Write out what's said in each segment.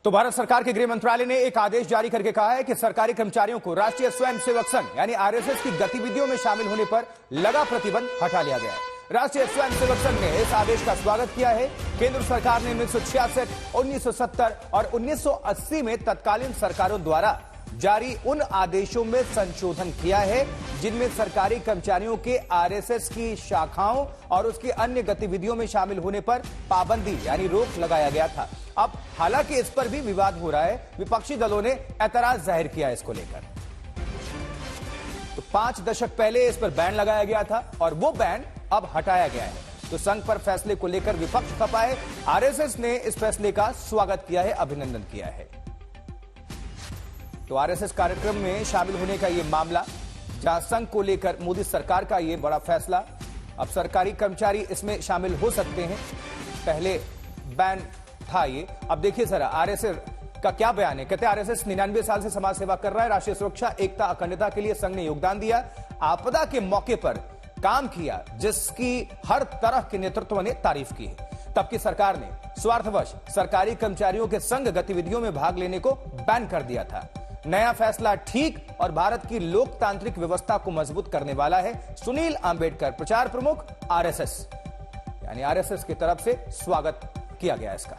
तो भारत सरकार के गृह मंत्रालय ने एक आदेश जारी करके कहा है कि सरकारी कर्मचारियों को राष्ट्रीय स्वयंसेवक संघ यानी आरएसएस की गतिविधियों में शामिल होने पर लगा प्रतिबंध हटा लिया गया है। राष्ट्रीय स्वयंसेवक संघ ने इस आदेश का स्वागत किया है। केंद्र सरकार ने 1966, 1970 और 1980 में तत्कालीन सरकारों द्वारा जारी उन आदेशों में संशोधन किया है जिनमें सरकारी कर्मचारियों के आरएसएस की शाखाओं और उसकी अन्य गतिविधियों में शामिल होने पर पाबंदी यानी रोक लगाया गया था। अब हालांकि इस पर भी विवाद हो रहा है। विपक्षी दलों ने ऐतराज जाहिर किया इसको लेकर। तो 5 दशक पहले इस पर बैन लगाया गया था और वो बैन अब हटाया गया है। तो संघ पर फैसले को लेकर विपक्ष खपा है। आरएसएस ने इस फैसले का स्वागत किया है, अभिनंदन किया है। तो आरएसएस कार्यक्रम में शामिल होने का यह मामला, जहां संघ को लेकर मोदी सरकार का यह बड़ा फैसला, अब सरकारी कर्मचारी इसमें शामिल हो सकते हैं। पहले बैन था ये। अब देखिए सर, आरएसएस का क्या बयान है। कहते हैं आरएसएस 99 साल से समाज सेवा कर रहा है, राष्ट्रीय सुरक्षा, एकता, अखंडता के लिए संघ ने योगदान दिया, आपदा के मौके पर काम किया, जिसकी हर तरह के नेतृत्व ने तारीफ की है। तब की सरकार ने स्वार्थवश सरकारी कर्मचारियों के संघ गतिविधियों में भाग लेने को बैन कर दिया था। नया फैसला ठीक और भारत की लोकतांत्रिक व्यवस्था को मजबूत करने वाला है। सुनील अंबेडकर, प्रचार प्रमुख, आरएसएस, यानी आरएसएस की तरफ से स्वागत किया गया इसका।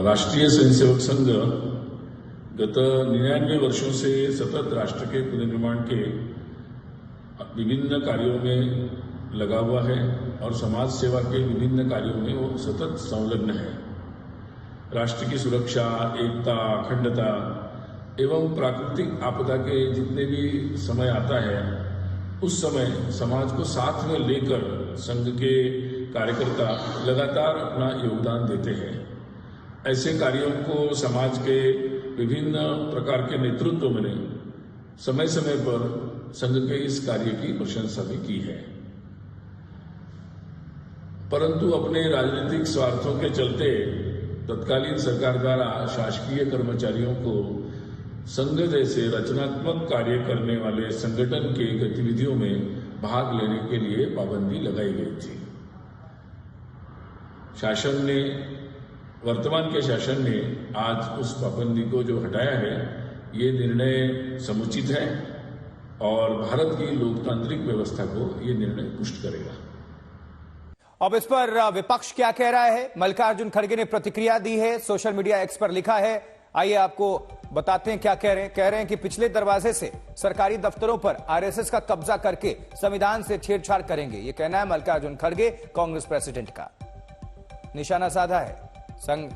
राष्ट्रीय स्वयंसेवक संघ गत 99 वर्षों से सतत राष्ट्र के पुनर्निर्माण के विभिन्न कार्यों में लगा हुआ है और समाज सेवा के विभिन्न कार्यों में वो सतत संलग्न है। राष्ट्र की सुरक्षा, एकता, अखंडता एवं प्राकृतिक आपदा के जितने भी समय आता है, उस समय समाज को साथ में लेकर संघ के कार्यकर्ता लगातार अपना योगदान देते हैं। ऐसे कार्यों को समाज के विभिन्न प्रकार के नेतृत्व ने समय समय पर संघ के इस कार्य की प्रशंसा भी की है, परंतु अपने राजनीतिक स्वार्थों के चलते तत्कालीन सरकार द्वारा शासकीय कर्मचारियों को संघ जैसे रचनात्मक कार्य करने वाले संगठन के गतिविधियों में भाग लेने के लिए पाबंदी लगाई गई थी। शासन ने, वर्तमान के शासन ने आज उस पाबंदी को जो हटाया है, ये निर्णय समुचित है और भारत की लोकतांत्रिक व्यवस्था को ये निर्णय पुष्ट करेगा। अब इस पर विपक्ष क्या कह रहा है, मल्लिकार्जुन खड़गे ने प्रतिक्रिया दी है, सोशल मीडिया एक्स पर लिखा है। आइए आपको बताते हैं क्या कह रहे हैं। कह रहे हैं कि पिछले दरवाजे से सरकारी दफ्तरों पर आरएसएस का कब्जा करके संविधान से छेड़छाड़ करेंगे, ये कहना है मल्लिकार्जुन खड़गे, कांग्रेस प्रेसिडेंट का। निशाना साधा है संघ।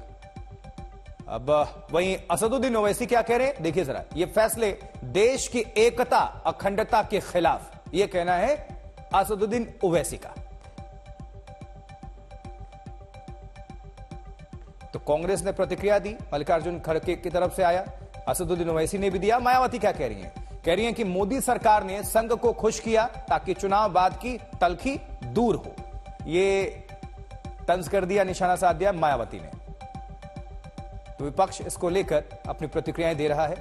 अब वहीं असदुद्दीन ओवैसी क्या कह रहे हैं, देखिए जरा। ये फैसले देश की एकता, अखंडता के खिलाफ, ये कहना है असदुद्दीन ओवैसी का। तो कांग्रेस ने प्रतिक्रिया दी, मल्लिकार्जुन खड़गे की तरफ से आया, असदुद्दीन ओवैसी ने भी दिया। मायावती क्या कह रही हैं? कह रही हैं कि मोदी सरकार ने संघ को खुश किया ताकि चुनाव बाद की तल्खी दूर हो। ये तंज कर दिया, निशाना साध दिया मायावती ने। तो विपक्ष इसको लेकर अपनी प्रतिक्रियाएं दे रहा है।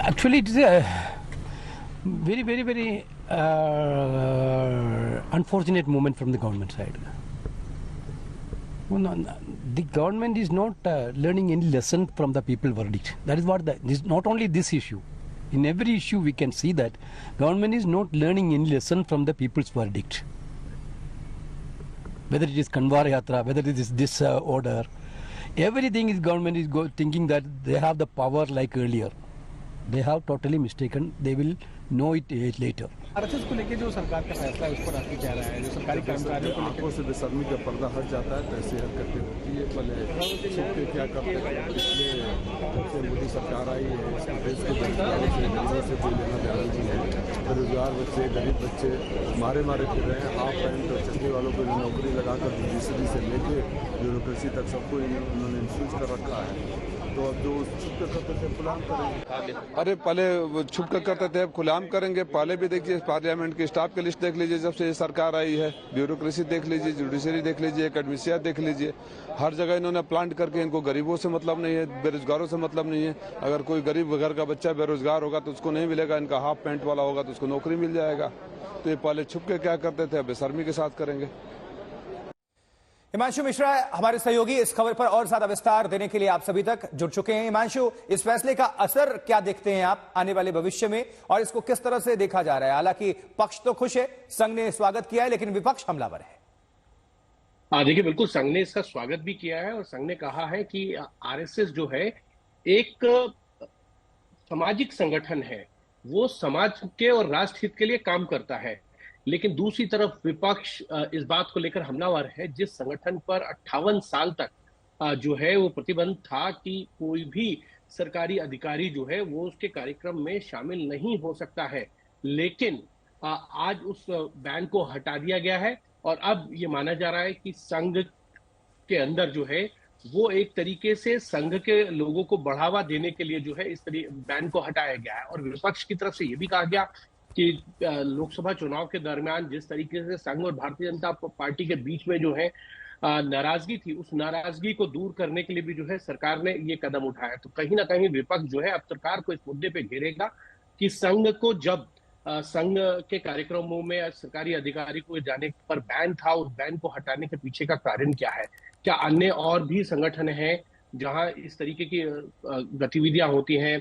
Actually it is very very very unfortunate moment from the government side. The government is not learning any lesson from the people verdict. That is what this, not only this issue. In every issue we can see that government is not learning any lesson from the people's verdict. Whether it is Kanwar Yatra, whether it is this order, everything is government is thinking that they have the power like earlier. They have totally mistaken. They will know it later. RSS को लेकर जो सरकार का फैसला है उस पर आपकी क्या राय है? जो सरकारी कर्मचारियों को आंखों से बेशर्मी का पर्दा हट जाता है, तो ऐसी हरकतें होती है। पहले छुपके क्या करते हैं, इसलिए जब से मोदी सरकार आई है, देश के गरीबों से कोई लेना देना नहीं है। बेरोजगार बच्चे, गरीब बच्चे मारे फिर रहे हैं। हाफ पैंट और चश्मे वालों को नौकरी लगाकर जुडिशरी से लेके ब्यूरोक्रेसी तक सबको उन्होंने इन्फ्लुएंस कर रखा है। तो अब जो छुप कर करते थे खुलाम करेंगे। अरे पहले छुप कर करते थे, अब खुलाम करेंगे। पहले भी देखिए पार्लियामेंट की स्टाफ की लिस्ट देख लीजिए, जब से ये सरकार आई है, ब्यूरोक्रेसी देख लीजिए, जुडिशरी देख लीजिए, एकेडमिशिया देख लीजिए, हर जगह इन्होंने प्लांट करके, इनको गरीबों से मतलब नहीं है, बेरोजगारों से मतलब नहीं है। अगर कोई गरीब घर का बच्चा बेरोजगार होगा तो उसको नहीं मिलेगा, इनका हाफ पैंट वाला होगा तो उसको नौकरी मिल जाएगा। तो ये पहले छुप के क्या करते थे, अब बेशर्मी के साथ करेंगे। हिमांशु मिश्रा हमारे सहयोगी इस खबर पर और ज्यादा विस्तार देने के लिए आप सभी तक जुड़ चुके हैं। हिमांशु, इस फैसले का असर क्या देखते हैं आप आने वाले भविष्य में, और इसको किस तरह से देखा जा रहा है? हालांकि पक्ष तो खुश है, संघ ने स्वागत किया है, लेकिन विपक्ष हमलावर है। देखिए, बिल्कुल संघ ने इसका स्वागत भी किया है और संघ ने कहा है कि आरएसएस जो है एक सामाजिक संगठन है, वो समाज के और राष्ट्र हित के लिए काम करता है। लेकिन दूसरी तरफ विपक्ष इस बात को लेकर हमलावर है, जिस संगठन पर 58 साल तक जो है वो प्रतिबंध था कि कोई भी सरकारी अधिकारी जो है वो उसके कार्यक्रम में शामिल नहीं हो सकता है, लेकिन आज उस बैन को हटा दिया गया है और अब ये माना जा रहा है कि संघ के अंदर जो है वो एक तरीके से संघ के लोगों को बढ़ावा देने के लिए जो है इस बैन को हटाया गया है। और विपक्ष की तरफ से ये भी कहा गया कि लोकसभा चुनाव के दरमियान जिस तरीके से संघ और भारतीय जनता पार्टी के बीच में जो है नाराजगी थी, उस नाराजगी को दूर करने के लिए भी जो है सरकार ने ये कदम उठाया। तो कहीं ना कहीं विपक्ष जो है अब सरकार को इस मुद्दे पे घेरेगा कि संघ को जब संघ के कार्यक्रमों में सरकारी अधिकारी को जाने पर बैन था, उस बैन को हटाने के पीछे का कारण क्या है? क्या अन्य और भी संगठन हैं जहां इस तरीके की गतिविधियां होती हैं,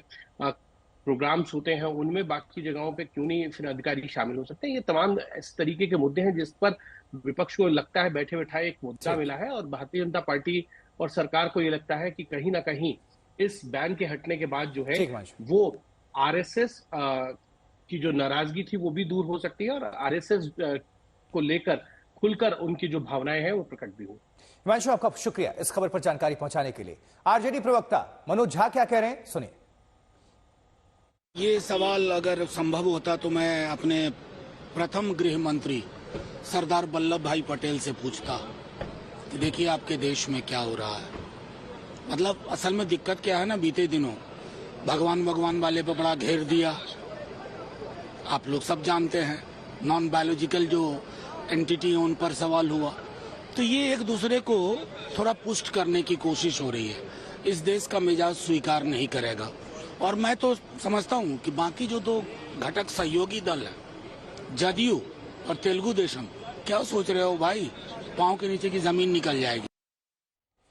प्रोग्राम्स होते हैं, उनमें बाकी जगहों पे क्यों नहीं फिर अधिकारी शामिल हो सकते हैं? ये तमाम इस तरीके के मुद्दे हैं जिस पर विपक्ष को लगता है बैठे बैठाए एक मुद्दा मिला है और भारतीय जनता पार्टी और सरकार को ये लगता है कि कहीं ना कहीं इस बैन के हटने के बाद जो है वो आरएसएस की जो नाराजगी थी वो भी दूर हो सकती है और आरएसएस को लेकर खुलकर उनकी जो भावनाएं हैं वो प्रकट भी हो। हिमांशु, आपका शुक्रिया इस खबर पर जानकारी पहुंचाने के लिए। आरजेडी प्रवक्ता मनोज झा क्या कह रहे हैं, सुनिए। ये सवाल अगर संभव होता तो मैं अपने प्रथम गृह मंत्री सरदार वल्लभ भाई पटेल से पूछता कि देखिए आपके देश में क्या हो रहा है। मतलब असल में दिक्कत क्या है ना, बीते दिनों भगवान वाले पे बड़ा घेर दिया, आप लोग सब जानते हैं। नॉन बायोलॉजिकल जो एंटिटी है उन पर सवाल हुआ, तो ये एक दूसरे को थोड़ा पुष्ट करने की कोशिश हो रही है। इस देश का मिजाज स्वीकार नहीं करेगा और मैं तो समझता हूं कि बाकी जो दो घटक सहयोगी दल है, जदयू और तेलुगु देशम, क्या सोच रहे हो भाई, पांव के नीचे की जमीन निकल जाएगी।